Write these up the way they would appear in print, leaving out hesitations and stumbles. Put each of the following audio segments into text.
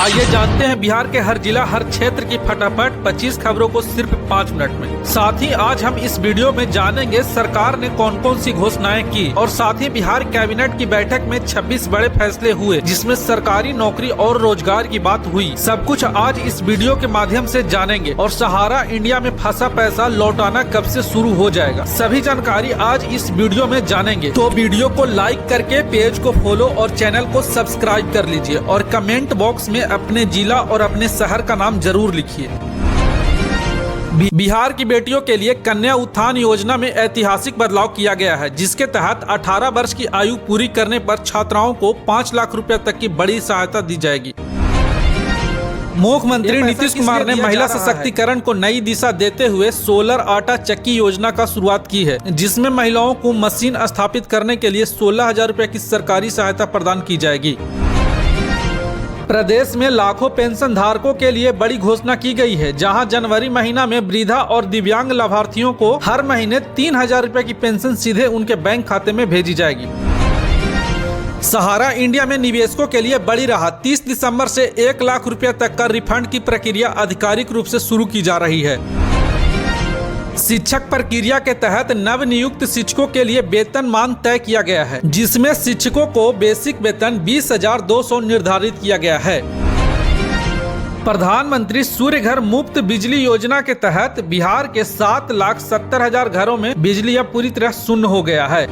आइए जानते हैं बिहार के हर जिला हर क्षेत्र की फटाफट 25 खबरों को सिर्फ 5 मिनट में। साथ ही आज हम इस वीडियो में जानेंगे सरकार ने कौन कौन सी घोषणाएं की और साथ ही बिहार कैबिनेट की बैठक में 26 बड़े फैसले हुए जिसमें सरकारी नौकरी और रोजगार की बात हुई। सब कुछ आज इस वीडियो के माध्यम से जानेंगे और सहारा इंडिया में फंसा पैसा लौटाना कब से शुरू हो जाएगा, सभी जानकारी आज इस वीडियो में जानेंगे। तो वीडियो को लाइक करके पेज को फॉलो और चैनल को सब्सक्राइब कर लीजिए और कमेंट बॉक्स में अपने जिला और अपने शहर का नाम जरूर लिखिए। बिहार की बेटियों के लिए कन्या उत्थान योजना में ऐतिहासिक बदलाव किया गया है, जिसके तहत 18 वर्ष की आयु पूरी करने पर छात्राओं को 5 लाख रुपए तक की बड़ी सहायता दी जाएगी। मुख्यमंत्री नीतीश कुमार ने महिला सशक्तिकरण को नई दिशा देते हुए सोलर आटा चक्की योजना का शुरुआत की है, जिसमें महिलाओं को मशीन स्थापित करने के लिए 16,000 रुपए की सरकारी सहायता प्रदान की जाएगी। प्रदेश में लाखों पेंशन धारकों के लिए बड़ी घोषणा की गई है, जहां जनवरी महीना में वृद्धा और दिव्यांग लाभार्थियों को हर महीने 3,000 रुपए की पेंशन सीधे उनके बैंक खाते में भेजी जाएगी। सहारा इंडिया में निवेशकों के लिए बड़ी राहत, 30 दिसंबर से 1 लाख रुपए तक का रिफंड की प्रक्रिया आधिकारिक रूप से शुरू की जा रही है। शिक्षक प्रक्रिया के तहत नव नियुक्त शिक्षकों के लिए वेतनमान तय किया गया है, जिसमें शिक्षकों को बेसिक वेतन 20,200 निर्धारित किया गया है। प्रधानमंत्री सूर्य घर मुफ्त बिजली योजना के तहत बिहार के 7,70,000 घरों में बिजली अब पूरी तरह शून्य हो गया है।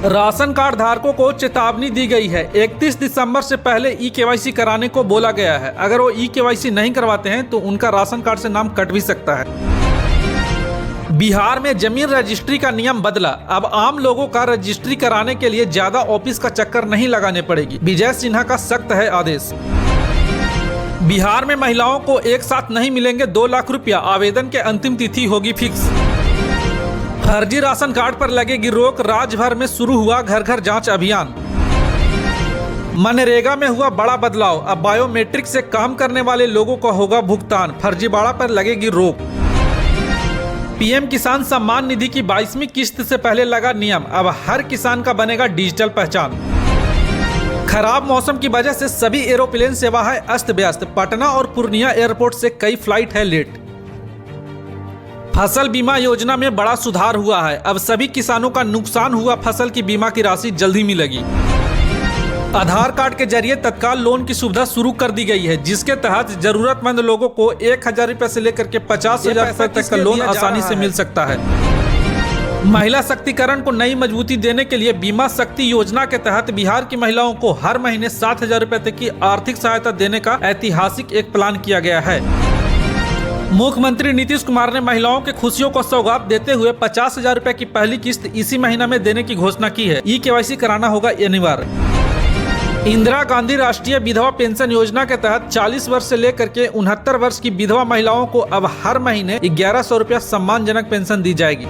राशन कार्ड धारकों को चेतावनी दी गई है, 31 दिसंबर से पहले ई-केवाईसी कराने को बोला गया है। अगर वो ई-केवाईसी नहीं करवाते हैं तो उनका राशन कार्ड से नाम कट भी सकता है। बिहार में जमीन रजिस्ट्री का नियम बदला, अब आम लोगों का रजिस्ट्री कराने के लिए ज्यादा ऑफिस का चक्कर नहीं लगाने पड़ेगी। विजय सिन्हा का सख्त है आदेश। बिहार में महिलाओं को एक साथ नहीं मिलेंगे 2 लाख रुपया, आवेदन के अंतिम तिथि होगी फिक्स। फर्जी राशन कार्ड पर लगेगी रोक, राज्य भर में शुरू हुआ घर घर जांच अभियान। मनरेगा में हुआ बड़ा बदलाव, अब बायोमेट्रिक से काम करने वाले लोगों को होगा भुगतान, फर्जीवाड़ा पर लगेगी रोक। पीएम किसान सम्मान निधि की 22वीं किस्त से पहले लगा नियम, अब हर किसान का बनेगा डिजिटल पहचान। खराब मौसम की वजह से सभी एरोप्लेन सेवा है अस्त व्यस्त, पटना और पूर्णिया एयरपोर्ट से कई फ्लाइट है लेट। फसल बीमा योजना में बड़ा सुधार हुआ है, अब सभी किसानों का नुकसान हुआ फसल की बीमा की राशि जल्द ही मिलेगी। आधार कार्ड के जरिए तत्काल लोन की सुविधा शुरू कर दी गई है, जिसके तहत जरूरतमंद लोगों को 1,000 रुपए से लेकर के 50,000 रुपए तक का लोन आसानी से मिल सकता है। महिला शक्तिकरण को नई मजबूती देने के लिए बीमा शक्ति योजना के तहत बिहार की महिलाओं को हर महीने 7,000 रुपए तक की आर्थिक सहायता देने का ऐतिहासिक एक प्लान किया गया है। मुख्यमंत्री नीतीश कुमार ने महिलाओं के खुशियों को सौगात देते हुए 50,000 रुपए की पहली किस्त इसी महीना में देने की घोषणा की है। ई-केवाईसी कराना होगा अनिवार्य। इंदिरा गांधी राष्ट्रीय विधवा पेंशन योजना के तहत 40 वर्ष से लेकर के 69 वर्ष की विधवा महिलाओं को अब हर महीने 1,100 रुपया सम्मानजनक पेंशन दी जाएगी।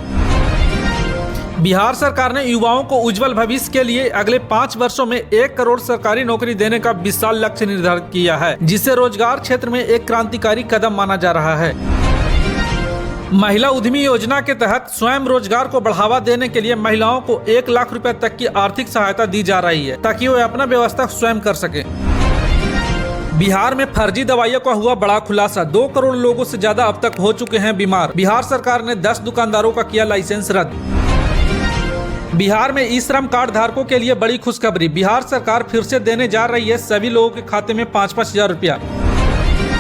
बिहार सरकार ने युवाओं को उज्जवल भविष्य के लिए अगले 5 वर्षों में 1 करोड़ सरकारी नौकरी देने का विशाल लक्ष्य निर्धारित किया है, जिसे रोजगार क्षेत्र में एक क्रांतिकारी कदम माना जा रहा है। महिला उद्यमी योजना के तहत स्वयं रोजगार को बढ़ावा देने के लिए महिलाओं को 1 लाख रुपए तक की आर्थिक सहायता दी जा रही है, ताकि वे अपना व्यवस्था स्वयं कर सके। बिहार में फर्जी दवाइयों का हुआ बड़ा खुलासा, 2 करोड़ लोगों से ज्यादा अब तक हो चुके हैं बीमार। बिहार सरकार ने 10 दुकानदारों का किया लाइसेंस रद्द। बिहार में ई श्रम कार्ड धारकों के लिए बड़ी खुशखबरी, बिहार सरकार फिर से देने जा रही है सभी लोगों के खाते में 5-5 हजार रुपया।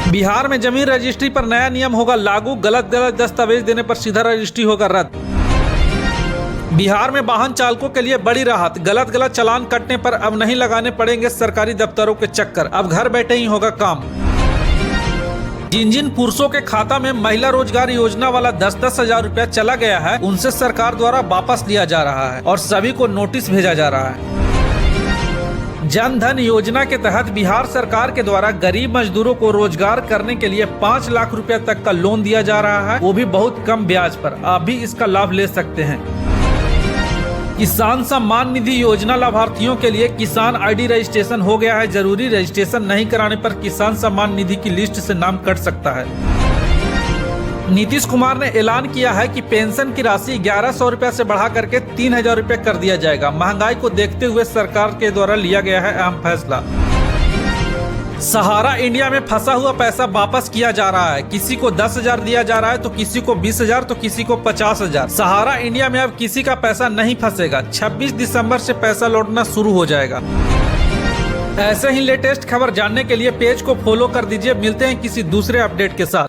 बिहार में जमीन रजिस्ट्री पर नया नियम होगा लागू, गलत दस्तावेज देने पर सीधा रजिस्ट्री होगा रद्द। बिहार में वाहन चालकों के लिए बड़ी राहत, गलत चालान कटने पर अब नहीं लगाने पड़ेंगे सरकारी दफ्तरों के चक्कर, अब घर बैठे ही होगा काम। जिन पुरुषों के खाता में महिला रोजगार योजना वाला 10-10 हजार रुपया चला गया है, उनसे सरकार द्वारा वापस लिया जा रहा है और सभी को नोटिस भेजा जा रहा है। जन धन योजना के तहत बिहार सरकार के द्वारा गरीब मजदूरों को रोजगार करने के लिए 5 लाख रुपया तक का लोन दिया जा रहा है, वो भी बहुत कम ब्याज पर। आप भी इसका लाभ ले सकते हैं। किसान सम्मान निधि योजना लाभार्थियों के लिए किसान आईडी रजिस्ट्रेशन हो गया है जरूरी, रजिस्ट्रेशन नहीं कराने पर किसान सम्मान निधि की लिस्ट से नाम कट सकता है। नीतीश कुमार ने ऐलान किया है कि पेंशन की राशि 1,100 रुपए से बढ़ा करके 3,000 रुपए कर दिया जाएगा। महंगाई को देखते हुए सरकार के द्वारा लिया गया है अहम फैसला। सहारा इंडिया में फंसा हुआ पैसा वापस किया जा रहा है। किसी को 10,000 दिया जा रहा है तो किसी को 20,000 तो किसी को 50,000। सहारा इंडिया में अब किसी का पैसा नहीं फंसेगा। 26 दिसंबर से पैसा लौटना शुरू हो जाएगा। ऐसे ही लेटेस्ट खबर जानने के लिए पेज को फॉलो कर दीजिए। मिलते हैं किसी दूसरे अपडेट के साथ।